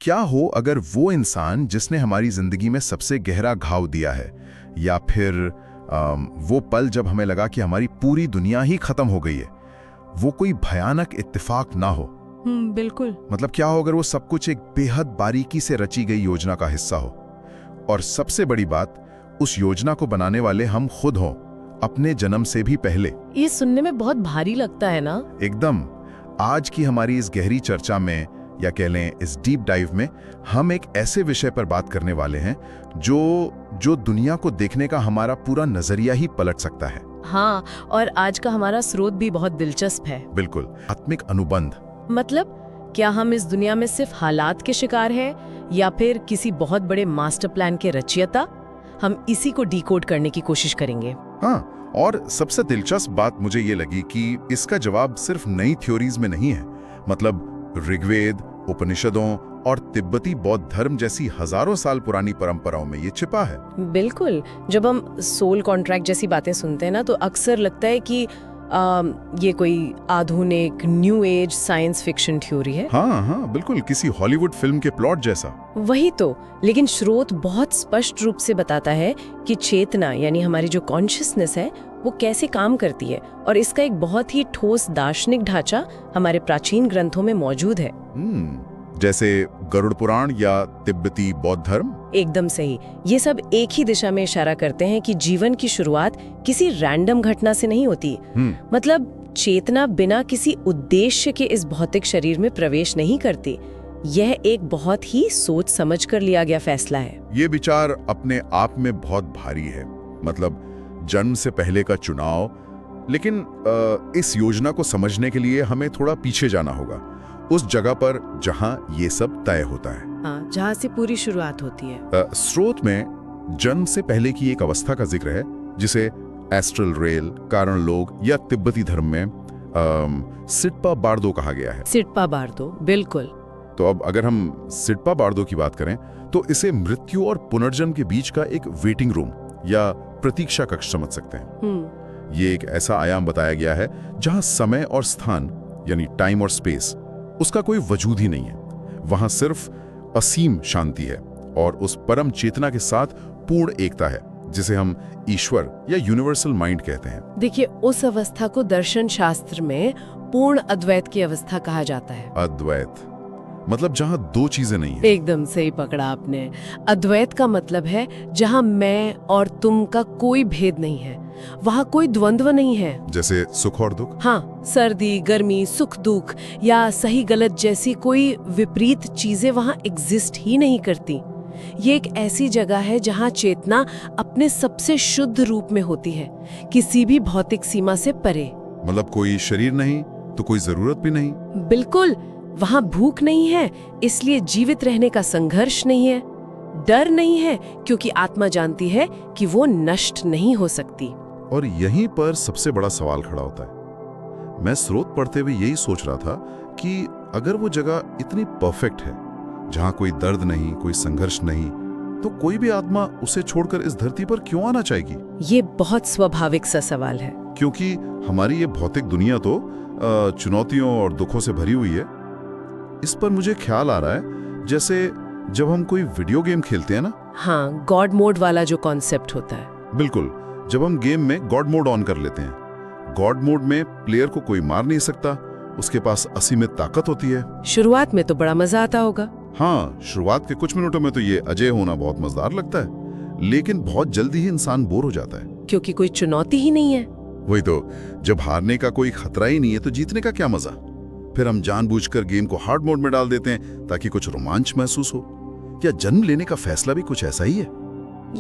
क्या हो अगर वो इंसान जिसने हमारी जिंदगी में सबसे गहरा घाव दिया है, या फिर वो पल जब हमें लगा कि हमारी पूरी दुनिया ही खत्म हो गई है, वो कोई भयानक इत्तेफाक ना हो। बिल्कुल। मतलब क्या हो अगर वो सब कुछ एक बेहद बारीकी से रची गई योजना का हिस्सा हो, और सबसे बड़ी बात, उस योजना को बनाने वाले हम खुद हों, अपने जन्म से भी पहले। ये सुनने में बहुत भारी लगता है ना? एकदम। आज की हमारी इस गहरी चर्चा में, या कह लें इस डीप डाइव में, हम एक ऐसे विषय पर बात करने वाले हैं जो दुनिया को देखने का हमारा पूरा नजरिया ही पलट सकता है। हाँ, और आज का हमारा स्रोत भी बहुत दिलचस्प है। बिल्कुल, आत्मिक अनुबंध। मतलब क्या हम इस दुनिया में सिर्फ हालात के शिकार हैं, या फिर किसी बहुत बड़े मास्टर प्लान के रचयिता? हम इसी को डिकोड करने की कोशिश करेंगे। हाँ, और सबसे दिलचस्प बात मुझे ये लगी कि इसका जवाब सिर्फ नई थ्योरीज में नहीं है। मतलब ऋग्वेद, उपनिषदों और तिब्बती बौद्ध धर्म जैसी हजारों साल पुरानी परंपराओं में ये छिपा है। बिल्कुल। जब हम सोल कॉन्ट्रैक्ट जैसी बातें सुनते हैं ना, तो अक्सर लगता है कि ये कोई आधुनिक new age science fiction theory है। हाँ, बिल्कुल, किसी हॉलीवुड फिल्म के प्लॉट जैसा। वही तो। लेकिन स्रोत बहुत स्पष्ट रूप से बताता है कि चेतना, यानी हमारी जो कॉन्शियसनेस है, वो कैसे काम करती है, और इसका एक बहुत ही ठोस दार्शनिक ढांचा हमारे प्राचीन ग्रंथों में मौजूद है। जैसे गरुड़ पुराण या तिब्बती बौद्ध धर्म। एकदम सही। ये सब एक ही दिशा में इशारा करते हैं कि जीवन की शुरुआत किसी रैंडम घटना से नहीं होती। मतलब चेतना बिना किसी उद्देश्य के इस भौतिक शरीर में प्रवेश नहीं करती। यह एक बहुत ही सोच समझ कर लिया गया फैसला है। ये विचार अपने आप में बहुत भारी है। मतलब जन्म से पहले का चुनाव। लेकिन इस योजना को समझने के लिए हमें थोड़ा पीछे जाना होगा, उस जगह पर जहां ये सब तय होता है। हाँ, जहां से पूरी शुरुआत होती है। स्रोत में जन्म से पहले की एक अवस्था का जिक्र है, जिसे एस्ट्रल रेल, कारण लोग या तिब्बती धर्म में सिट्पा बार्दो कहा गया है। सिट्पा बार्दो, बिल्कुल। तो अब अगर हम सिट्पा बार्दो की बात करें, तो इसे मृत्यु और पुनर्जन्म के बीच का एक वेटिंग रूम या प्रतीक्षा कक्ष समझ सकते हैं। ये एक ऐसा आयाम बताया गया है जहां समय और स्थान, यानी टाइम और स्पेस, उसका कोई वजूद ही नहीं है। वहां सिर्फ असीम शांति है, और उस परम चेतना के साथ पूर्ण एकता है, जिसे हम ईश्वर या यूनिवर्सल माइंड कहते हैं। देखिए, उस अवस्था को दर्शन शास्त्र में पूर्ण अद्वैत की अवस्था कहा जाता है। अद्वैत मतलब जहां दो चीजें नहीं है। एकदम सही पकड़ा आपने। अद्वैत का मतलब है जहां मैं और तुम का कोई भेद नहीं है, वहां कोई द्वंद्व नहीं है। जैसे सुख और दुख। हाँ, सर्दी गर्मी, सुख दुख या सही गलत जैसी कोई विपरीत चीजें वहां एग्जिस्ट ही नहीं करती। ये एक ऐसी जगह है जहां चेतना अपने सबसे शुद्ध रूप में होती है, किसी भी भौतिक सीमा से परे। मतलब कोई शरीर नहीं तो कोई जरूरत भी नहीं। बिल्कुल। वहां भूख नहीं है, इसलिए जीवित रहने का संघर्ष नहीं है। डर नहीं है, क्योंकि आत्मा जानती है कि वो नष्ट नहीं हो सकती। और यहीं पर सबसे बड़ा सवाल खड़ा होता है। मैं स्रोत पढ़ते हुए यही सोच रहा था कि अगर वो जगह इतनी परफेक्ट है, जहां कोई दर्द नहीं, कोई संघर्ष नहीं, तो कोई भी आत्मा उसे छोड़कर इस धरती पर क्यों आना चाहेगी? ये बहुत स्वाभाविक सा सवाल है। क्योंकि हमारी ये भौतिक दुनिया तो चुनौतियों और दुखों से भरी हुई है। इस पर मुझे ख्याल आ रहा है, जैसे जब हम कोई वीडियो गेम खेलते हैं ना। हाँ, गॉड मोड वाला जो कॉन्सेप्ट होता है। बिल्कुल। जब हम गेम में गॉड मोड ऑन कर लेते हैं, गॉड मोड में प्लेयर को कोई मार नहीं सकता, उसके पास असीमित ताकत होती है। शुरुआत में तो बड़ा मजा आता होगा। हाँ, शुरुआत के कुछ मिनटों में तो ये अजय होना बहुत मजेदार लगता है, लेकिन बहुत जल्दी ही इंसान बोर हो जाता है, क्योंकि कोई चुनौती ही नहीं है। वही तो, जब हारने का कोई खतरा ही नहीं है तो जीतने का क्या मजा। फिर हम जानबूझकर गेम को हार्ड मोड में डाल देते हैं ताकि कुछ रोमांच महसूस हो। क्या जन्म लेने का फैसला भी कुछ ऐसा ही है?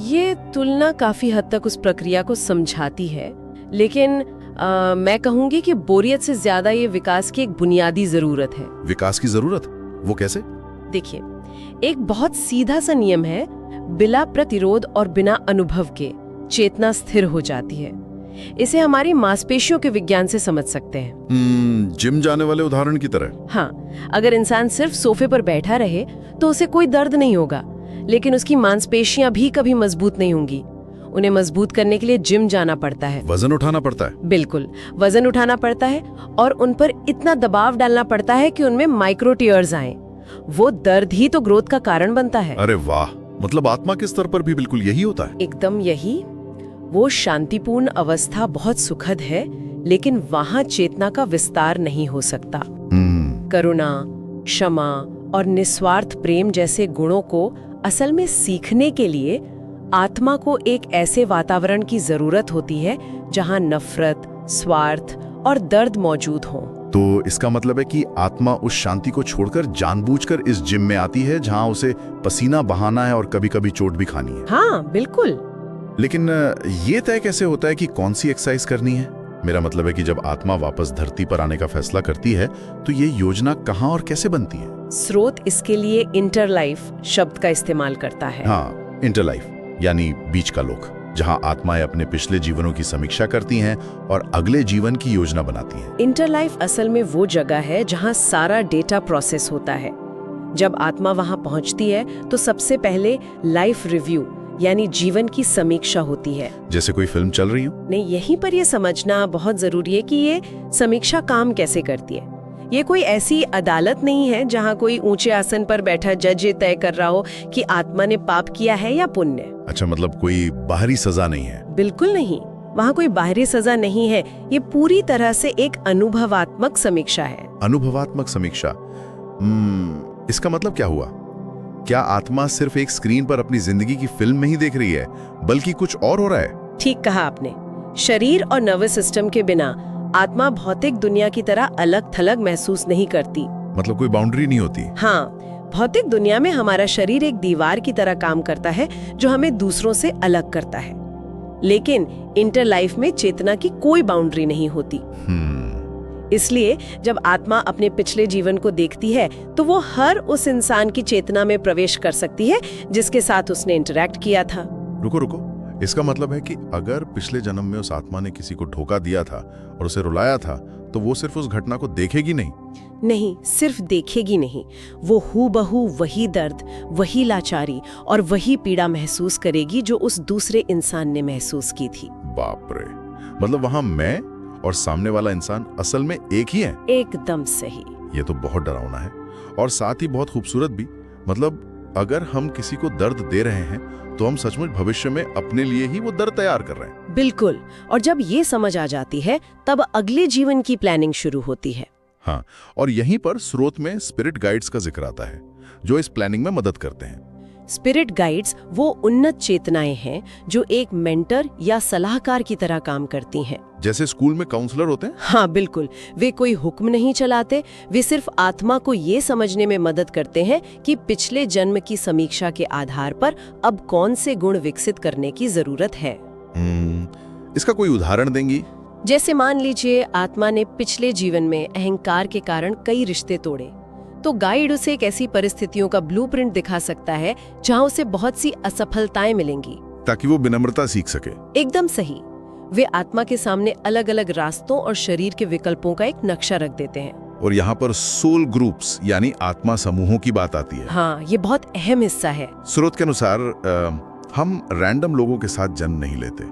ये तुलना काफी हद तक उस प्रक्रिया को समझाती है, लेकिन मैं कहूंगी कि बोरियत से ज्यादा ये विकास की एक बुनियादी जरूरत है। विकास की जरूरत? वो कैसे? देखिए, एक बहुत सीधा सा नियम है, बिना प्रतिरोध और बिना अनुभव के चेतना स्थिर हो जाती है। इसे हमारी मांसपेशियों के विज्ञान से समझ सकते हैं। जिम जाने वाले उदाहरण की तरह। हाँ, अगर इंसान सिर्फ सोफे पर बैठा रहे तो उसे कोई दर्द नहीं होगा, लेकिन उसकी मांसपेशियां भी कभी मजबूत नहीं होंगी। उन्हें मजबूत करने के लिए जिम जाना पड़ता है, वजन उठाना पड़ता है। बिल्कुल, वजन उठाना पड़ता है और उन पर इतना दबाव डालना पड़ता है कि उनमें माइक्रो टीयर्स आएं, वो दर्द ही तो ग्रोथ का कारण बनता है। अरे वाह, मतलब आत्मा के स्तर पर भी बिल्कुल यही होता है। एकदम यही। वो शांतिपूर्ण अवस्था बहुत सुखद है, लेकिन वहां चेतना का विस्तार नहीं हो सकता। करुणा, क्षमा और निस्वार्थ प्रेम जैसे गुणों को असल में सीखने के लिए आत्मा को एक ऐसे वातावरण की जरूरत होती है जहां नफरत, स्वार्थ और दर्द मौजूद हो। तो इसका मतलब है कि आत्मा उस शांति को छोड़कर जानबूझकर इस जिम में आती है जहां उसे पसीना बहाना है और कभी-कभी चोट भी खानी है। हाँ बिल्कुल। लेकिन ये तय कैसे होता है कि कौन सी एक्सरसाइज करनी है? मेरा मतलब है कि जब आत्मा वापस धरती पर आने का फैसला करती है तो ये योजना कहाँ और कैसे बनती है? स्रोत इसके लिए इंटरलाइफ शब्द का इस्तेमाल करता है। हाँ, इंटरलाइफ यानी बीच का लोक, जहां आत्माएं अपने पिछले जीवनों की समीक्षा करती हैं और अगले जीवन की योजना बनाती हैं। इंटरलाइफ असल में वो जगह है जहां सारा डेटा प्रोसेस होता है। जब आत्मा वहां पहुंचती है तो सबसे पहले लाइफ रिव्यू यानी जीवन की समीक्षा होती है। जैसे कोई फिल्म चल रही हो? नहीं, यहीं पर ये समझना बहुत जरूरी है कि ये समीक्षा काम कैसे करती है। ये कोई ऐसी अदालत नहीं है जहां कोई ऊंचे आसन पर बैठा जज ये तय कर रहा हो कि आत्मा ने पाप किया है या पुण्य। अच्छा, मतलब कोई बाहरी सजा नहीं है? बिल्कुल नहीं, वहाँ कोई बाहरी सजा नहीं है। ये पूरी तरह से एक अनुभवात्मक समीक्षा है। अनुभवात्मक समीक्षा, इसका मतलब क्या हुआ? क्या आत्मा सिर्फ एक स्क्रीन पर अपनी जिंदगी की फिल्म नहीं देख रही है, बल्कि कुछ और हो रहा है? ठीक कहा आपने। शरीर और नर्वस सिस्टम के बिना आत्मा भौतिक दुनिया की तरह अलग थलग महसूस नहीं करती। मतलब कोई बाउंड्री नहीं होती? हाँ, भौतिक दुनिया में हमारा शरीर एक दीवार की तरह काम करता है जो हमें दूसरों से अलग करता है, लेकिन इंटर लाइफ में चेतना की कोई बाउंड्री नहीं होती। इसलिए जब आत्मा अपने पिछले जीवन को देखती है तो वो हर उस इंसान की चेतना में प्रवेश कर सकती है जिसके साथ उसने इंटरैक्ट किया था। रुको, इसका मतलब है कि अगर पिछले जन्म में उस आत्मा ने किसी को धोखा दिया था और उसे रुलाया था तो वो सिर्फ उस घटना को देखेगी नहीं? नहीं, सिर्फ देखेगी नहीं, वो हूबहू वही दर्द, वही लाचारी और वही पीड़ा महसूस करेगी जो उस दूसरे इंसान ने महसूस की थी। बाप रे, मतलब वहां मैं और सामने वाला इंसान असल में एक ही है? एकदम सही। ये तो बहुत डरावना है और साथ ही बहुत खूबसूरत भी। मतलब अगर हम किसी को दर्द दे रहे हैं तो हम सचमुच भविष्य में अपने लिए ही वो दर्द तैयार कर रहे हैं। बिल्कुल, और जब ये समझ आ जाती है तब अगले जीवन की प्लानिंग शुरू होती है। हाँ, और यहीं पर स्रोत में स्पिरिट गाइड्स का जिक्र आता है जो इस प्लानिंग में मदद करते हैं। स्पिरिट गाइड्स वो उन्नत चेतनाएं हैं जो एक मेंटर या सलाहकार की तरह काम करती हैं। जैसे स्कूल में काउंसलर होते हैं? हाँ बिल्कुल, वे कोई हुक्म नहीं चलाते, वे सिर्फ आत्मा को ये समझने में मदद करते हैं कि पिछले जन्म की समीक्षा के आधार पर अब कौन से गुण विकसित करने की जरूरत है। इसका कोई उदाहरण देंगी? जैसे मान लीजिए आत्मा ने पिछले जीवन में अहंकार के कारण कई रिश्ते तोड़े, तो गाइड उसे एक ऐसी परिस्थितियों का ब्लूप्रिंट दिखा सकता है जहां उसे बहुत सी असफलताएं मिलेंगी, ताकि वो विनम्रता सीख सके। एकदम सही। वे आत्मा के सामने अलग अलग रास्तों और शरीर के विकल्पों का एक नक्शा रख देते हैं। और यहाँ पर सोल ग्रुप्स यानी आत्मा समूहों की बात आती है। हाँ, ये बहुत अहम हिस्सा है। स्रोत के अनुसार हम रैंडम लोगों के साथ जन्म नहीं लेते।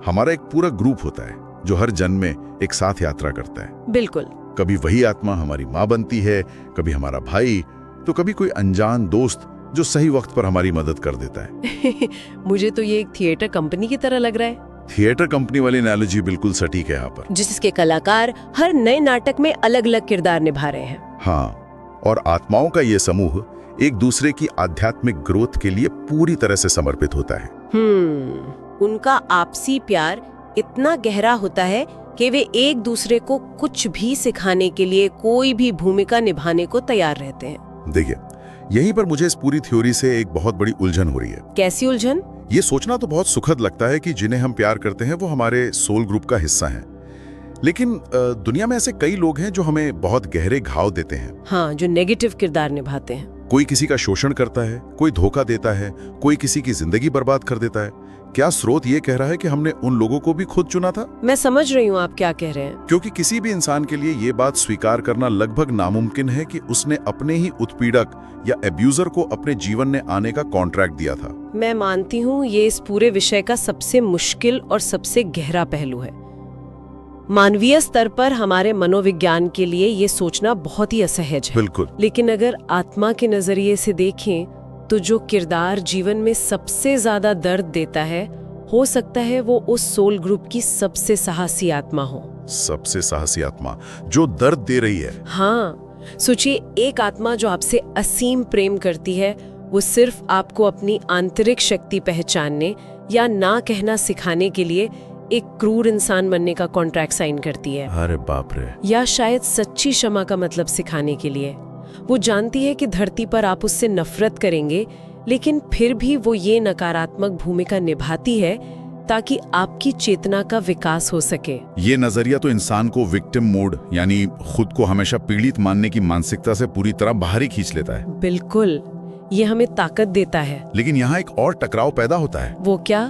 हमारा एक पूरा ग्रुप होता है जो हर जन्म में एक साथ यात्रा करता है। बिल्कुल। कभी वही आत्मा हमारी माँ बनती है, कभी हमारा भाई, तो कभी कोई अनजान दोस्त जो सही वक्त पर हमारी मदद कर देता है। मुझे तो ये एक थिएटर कंपनी की तरह लग रहा है। थिएटर कंपनी वाली एनालॉजी बिल्कुल सटीक है यहाँ पर, जिसके कलाकार हर नए नाटक में अलग अलग किरदार निभा रहे हैं। हाँ, और आत्माओं का ये समूह एक दूसरे की आध्यात्मिक ग्रोथ के लिए पूरी तरह से समर्पित होता है। उनका आपसी प्यार इतना गहरा होता है कि वे एक दूसरे को कुछ भी सिखाने के लिए कोई भी भूमिका निभाने को तैयार रहते हैं। देखिए, यहीं पर मुझे इस पूरी थ्योरी से एक बहुत बड़ी उलझन हो रही है। कैसी उलझन? ये सोचना तो बहुत सुखद लगता है कि जिन्हें हम प्यार करते हैं वो हमारे सोल ग्रुप का हिस्सा हैं, लेकिन दुनिया में ऐसे कई लोग हैं जो हमें बहुत गहरे घाव देते हैं। हाँ, जो नेगेटिव किरदार निभाते हैं। कोई किसी का शोषण करता है, कोई धोखा देता है, कोई किसी की जिंदगी बर्बाद कर देता है। क्या स्रोत ये कह रहा है कि हमने उन लोगों को भी खुद चुना था? मैं समझ रही हूँ आप क्या कह रहे हैं। क्योंकि किसी भी इंसान के लिए ये बात स्वीकार करना लगभग नामुमकिन है कि उसने अपने ही उत्पीड़क या एब्यूजर को अपने जीवन में आने का कॉन्ट्रैक्ट दिया था। मैं मानती हूँ ये इस पूरे विषय का सबसे मुश्किल और सबसे गहरा पहलू है। मानवीय स्तर पर हमारे मनोविज्ञान के लिए ये सोचना बहुत ही असहज है। बिल्कुल। लेकिन अगर आत्मा के नजरिए से देखें तो जो किरदार जीवन में सबसे ज्यादा दर्द देता है, हो सकता है वो उस सोल ग्रुप की सबसे साहसी आत्मा हो। सबसे साहसी आत्मा जो दर्द दे रही है। हाँ, सोचिए, एक आत्मा जो आपसे असीम प्रेम करती है, वो सिर्फ आपको अपनी आंतरिक शक्ति पहचानने या ना कहना सिखाने के लिए एक क्रूर इंसान बनने का कॉन्ट्रैक्ट साइन करती है। अरे बाप रे। या शायद सच्ची क्षमा का मतलब सिखाने के लिए। वो जानती है कि धरती पर आप उससे नफरत करेंगे, लेकिन फिर भी वो ये नकारात्मक भूमिका निभाती है ताकि आपकी चेतना का विकास हो सके। ये नजरिया तो इंसान को विक्टिम मोड, यानी खुद को हमेशा पीड़ित मानने की मानसिकता से पूरी तरह बाहर ही खींच लेता है। बिल्कुल, ये हमें ताकत देता है। लेकिन यहाँ एक और टकराव पैदा होता है। वो क्या?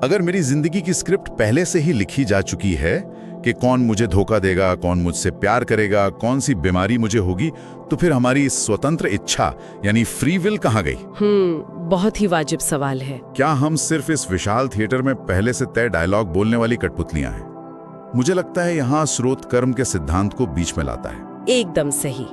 अगर मेरी जिंदगी की स्क्रिप्ट पहले से ही लिखी जा चुकी है कि कौन मुझे धोखा देगा, कौन मुझसे प्यार करेगा, कौन सी बीमारी मुझे होगी, तो फिर हमारी स्वतंत्र इच्छा यानी फ्री विल कहाँ गई? बहुत ही वाजिब सवाल है। क्या हम सिर्फ इस विशाल थिएटर में पहले से तय डायलॉग बोलने वाली कठपुतलियां हैं? मुझे लगता है यहाँ स्रोत कर्म के सिद्धांत को बीच में लाता है। एकदम सही।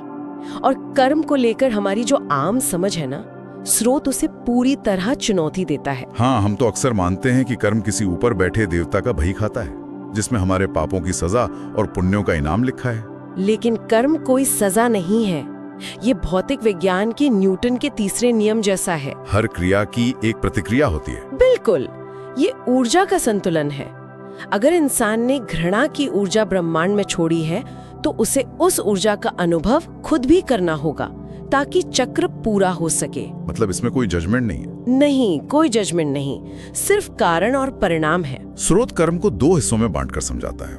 और कर्म को लेकर हमारी जो आम समझ है ना, स्रोत उसे पूरी तरह चुनौती देता है। हाँ, हम तो अक्सर मानते हैं कि कर्म किसी ऊपर बैठे देवता का भई खाता है, जिसमें हमारे पापों की सजा और पुण्यों का इनाम लिखा है। लेकिन कर्म कोई सजा नहीं है। ये भौतिक विज्ञान के न्यूटन के तीसरे नियम जैसा है। हर क्रिया की एक प्रतिक्रिया होती है। बिल्कुल, ये ऊर्जा का संतुलन है। अगर इंसान ने घृणा की ऊर्जा ब्रह्मांड में छोड़ी है, तो उसे उस ऊर्जा का अनुभव खुद भी करना होगा ताकि चक्र पूरा हो सके। मतलब इसमें कोई जजमेंट नहीं है? नहीं, कोई जजमेंट नहीं, सिर्फ कारण और परिणाम है। स्रोत कर्म को दो हिस्सों में बांटकर समझाता है,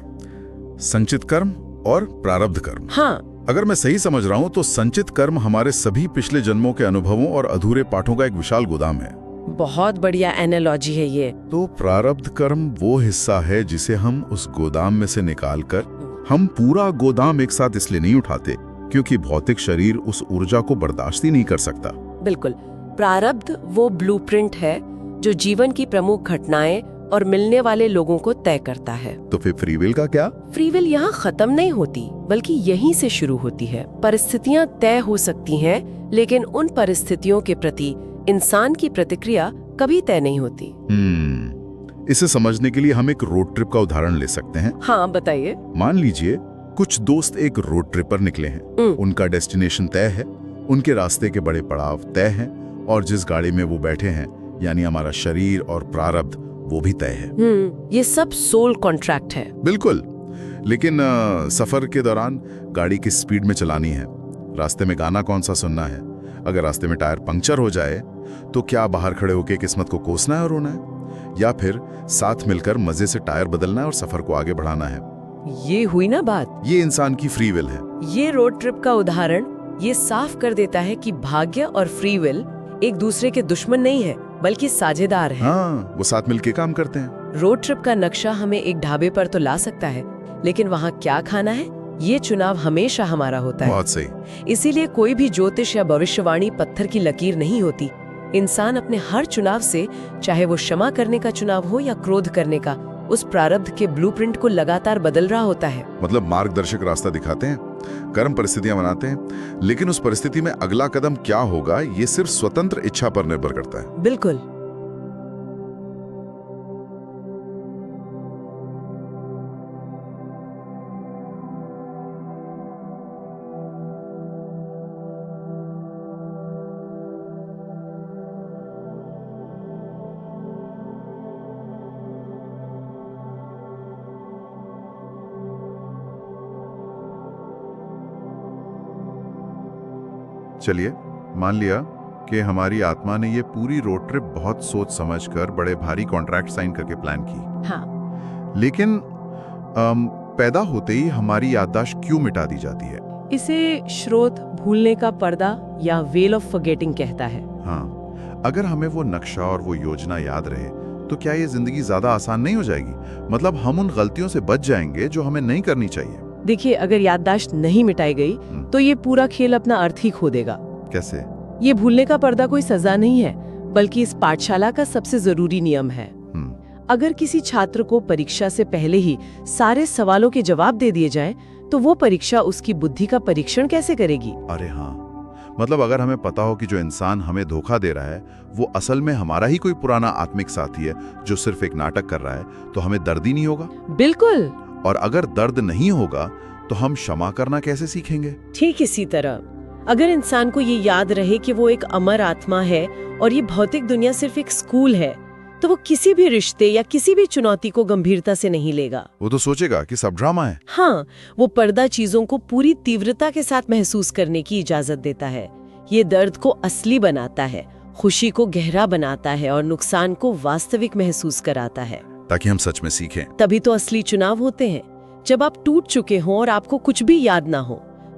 संचित कर्म और प्रारब्ध कर्म। हाँ, अगर मैं सही समझ रहा हूँ तो संचित कर्म हमारे सभी पिछले जन्मों के अनुभवों और अधूरे पाठों का एक विशाल गोदाम है। बहुत बढ़िया एनालॉजी है ये। तो प्रारब्ध कर्म वो हिस्सा है जिसे हम उस गोदाम में से निकालकर, हम पूरा गोदाम एक साथ इसलिए नहीं उठाते क्योंकि भौतिक शरीर उस ऊर्जा को बर्दाश्त ही नहीं कर सकता। बिल्कुल, प्रारब्ध वो ब्लूप्रिंट है जो जीवन की प्रमुख घटनाएं और मिलने वाले लोगों को तय करता है। तो फिर फ्री विल का क्या? फ्री विल यहाँ खत्म नहीं होती, बल्कि यहीं से शुरू होती है। परिस्थितियाँ तय हो सकती हैं, लेकिन उन परिस्थितियों के प्रति इंसान की प्रतिक्रिया कभी तय नहीं होती। इसे समझने के लिए हम एक रोड ट्रिप का उदाहरण ले सकते हैं। हाँ, बताइए। मान लीजिए कुछ दोस्त एक रोड ट्रिप पर निकले हैं। उनका डेस्टिनेशन तय है, उनके रास्ते के बड़े पड़ाव तय हैं, और जिस गाड़ी में वो बैठे हैं, यानी हमारा शरीर और प्रारब्ध, वो भी तय है। ये सब सोल कॉन्ट्रैक्ट है। बिल्कुल। लेकिन सफर के दौरान गाड़ी किस स्पीड में चलानी है, रास्ते में गाना कौन सा सुनना है, अगर रास्ते में टायर पंक्चर हो जाए तो क्या बाहर खड़े होकर किस्मत को कोसना है और रोना है, या फिर साथ मिलकर मजे से टायर बदलना है और सफर को आगे बढ़ाना है? ये हुई ना बात। ये इंसान की फ्री विल है। ये रोड ट्रिप का उदाहरण ये साफ कर देता है कि भाग्य और फ्री विल एक दूसरे के दुश्मन नहीं है, बल्कि साझेदार हैं। हाँ, वो साथ मिलके काम करते हैं। रोड ट्रिप का नक्शा हमें एक ढाबे पर तो ला सकता है, लेकिन वहाँ क्या खाना है, ये चुनाव हमेशा हमारा होता है। बहुत सही। इसीलिए कोई भी ज्योतिष या भविष्यवाणी पत्थर की लकीर नहीं होती। इंसान अपने हर चुनाव से, चाहे वो क्षमा करने का चुनाव हो या क्रोध करने का, उस प्रारब्ध के ब्लूप्रिंट को लगातार बदल रहा होता है। मतलब मार्गदर्शक रास्ता दिखाते हैं, कर्म परिस्थितियां बनाते हैं, लेकिन उस परिस्थिति में अगला कदम क्या होगा ये सिर्फ स्वतंत्र इच्छा पर निर्भर करता है। बिल्कुल। चलिए मान लिया कि हमारी आत्मा ने ये पूरी रोड ट्रिप बहुत सोच समझकर बड़े भारी कॉन्ट्रैक्ट साइन करके प्लान की। हाँ। लेकिन पैदा होते ही हमारी याददाश्त क्यों मिटा दी जाती है? इसे स्रोत भूलने का पर्दा या वेल ऑफ फॉरगेटिंग कहता है। हाँ, अगर हमें वो नक्शा और वो योजना याद रहे तो क्या ये जिंदगी ज्यादा आसान नहीं हो जाएगी? मतलब हम उन गलतियों से बच जाएंगे जो हमें नहीं करनी चाहिए। देखिए, अगर याददाश्त नहीं मिटाई गई तो ये पूरा खेल अपना अर्थ ही खो देगा। कैसे? ये भूलने का पर्दा कोई सजा नहीं है, बल्कि इस पाठशाला का सबसे जरूरी नियम है। अगर किसी छात्र को परीक्षा से पहले ही सारे सवालों के जवाब दे दिए जाएं, तो वो परीक्षा उसकी बुद्धि का परीक्षण कैसे करेगी? अरे हाँ, मतलब अगर हमें पता हो कि जो इंसान हमें धोखा दे रहा है वो असल में हमारा ही कोई पुराना आत्मिक साथी है जो सिर्फ एक नाटक कर रहा है, तो हमें दर्द ही नहीं होगा। बिल्कुल। और अगर दर्द नहीं होगा तो हम क्षमा करना कैसे सीखेंगे? ठीक इसी तरह अगर इंसान को ये याद रहे कि वो एक अमर आत्मा है और ये भौतिक दुनिया सिर्फ एक स्कूल है, तो वो किसी भी रिश्ते या किसी भी चुनौती को गंभीरता से नहीं लेगा। वो तो सोचेगा कि सब ड्रामा है। हाँ, वो पर्दा चीजों को पूरी तीव्रता के साथ महसूस करने की इजाजत देता है। ये दर्द को असली बनाता है, खुशी को गहरा बनाता है और नुकसान को वास्तविक महसूस कराता है, ताकि हम सच में सीखें। तभी तो असली चुनाव होते हैं। जब आप टूट चुके हों और आपको कुछ भी याद ना हो,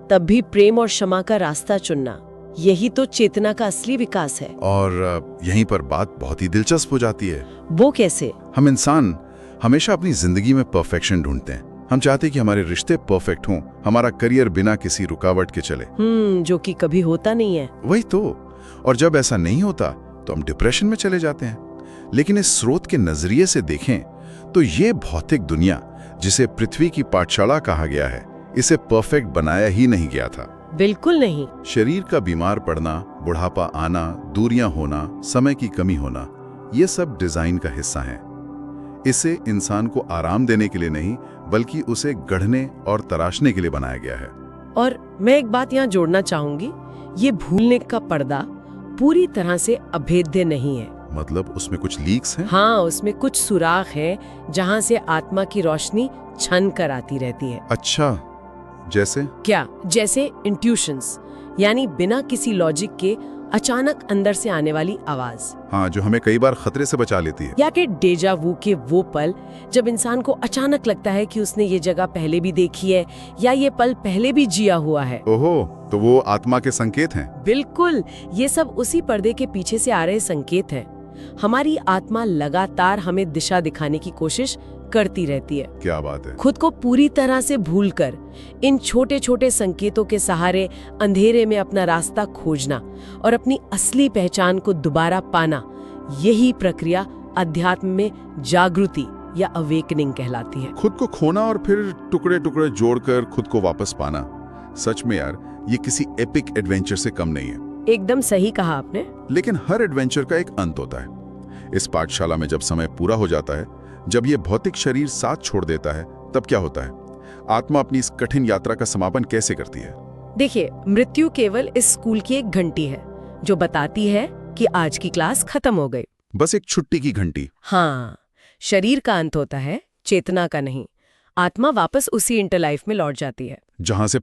तब भी प्रेम और क्षमा का रास्ता चुनना, यही तो चेतना का असली विकास है। और यहीं पर बात बहुत ही दिलचस्प हो जाती है। वो कैसे? हम इंसान हमेशा अपनी जिंदगी में परफेक्शन ढूंढते हैं। हम चाहते हैं कि हमारे रिश्ते परफेक्ट हों, हमारा करियर बिना किसी रुकावट के चले। जो कि कभी होता नहीं है। वही तो। और जब ऐसा नहीं होता तो हम डिप्रेशन में चले जाते हैं। लेकिन इस स्रोत के नजरिए से देखें तो ये भौतिक दुनिया, जिसे पृथ्वी की पाठशाला कहा गया है, इसे परफेक्ट बनाया ही नहीं गया था। बिल्कुल नहीं। शरीर का बीमार पड़ना, बुढ़ापा आना, दूरियां होना, समय की कमी होना, ये सब डिजाइन का हिस्सा है। इसे इंसान को आराम देने के लिए नहीं, बल्कि उसे गढ़ने और तराशने के लिए बनाया गया है। और मैं एक बात यहाँ जोड़ना चाहूंगी, ये भूलने का पर्दा पूरी तरह से अभेद्य नहीं है। मतलब उसमें कुछ लीक्स हैं? हाँ, उसमें कुछ सुराख है जहाँ से आत्मा की रोशनी छन कर आती रहती है। अच्छा, जैसे? क्या? जैसे इंट्यूशंस, यानी बिना किसी लॉजिक के अचानक अंदर से आने वाली आवाज। हाँ, जो हमें कई बार खतरे से बचा लेती है। या कि डेजा वू के वो पल जब इंसान को अचानक लगता है कि उसने ये जगह पहले भी देखी है या ये पल पहले भी जिया हुआ है। ओहो, तो वो आत्मा के संकेत हैं। बिल्कुल, ये सब उसी पर्दे के पीछे से आ रहे संकेत हैं। हमारी आत्मा लगातार हमें दिशा दिखाने की कोशिश करती रहती है। क्या बात है। खुद को पूरी तरह से भूलकर इन छोटे छोटे संकेतों के सहारे अंधेरे में अपना रास्ता खोजना और अपनी असली पहचान को दोबारा पाना, यही प्रक्रिया अध्यात्म में जागृति या अवेकनिंग कहलाती है। खुद को खोना और फिर टुकड़े टुकड़े जोड़कर खुद को वापस पाना। सच में यार, ये किसी एपिक एडवेंचर से कम नहीं है। एकदम सही कहा आपने। लेकिन हर एडवेंचर का एक अंत होता है। इस पाठशाला में जब समय पूरा हो जाता है, जब ये भौतिक शरीर साथ छोड़ देता है, तब क्या होता है? आत्मा अपनी इस कठिन यात्रा का समापन कैसे करती है? देखिए, मृत्यु केवल इस स्कूल की एक घंटी है जो बताती है कि आज की क्लास खत्म हो गई। बस एक छुट्टी की घंटी। हाँ, शरीर का अंत होता है, चेतना का नहीं। आत्मा वापस उसी इंटर लाइफ में लौट जाती है जहां से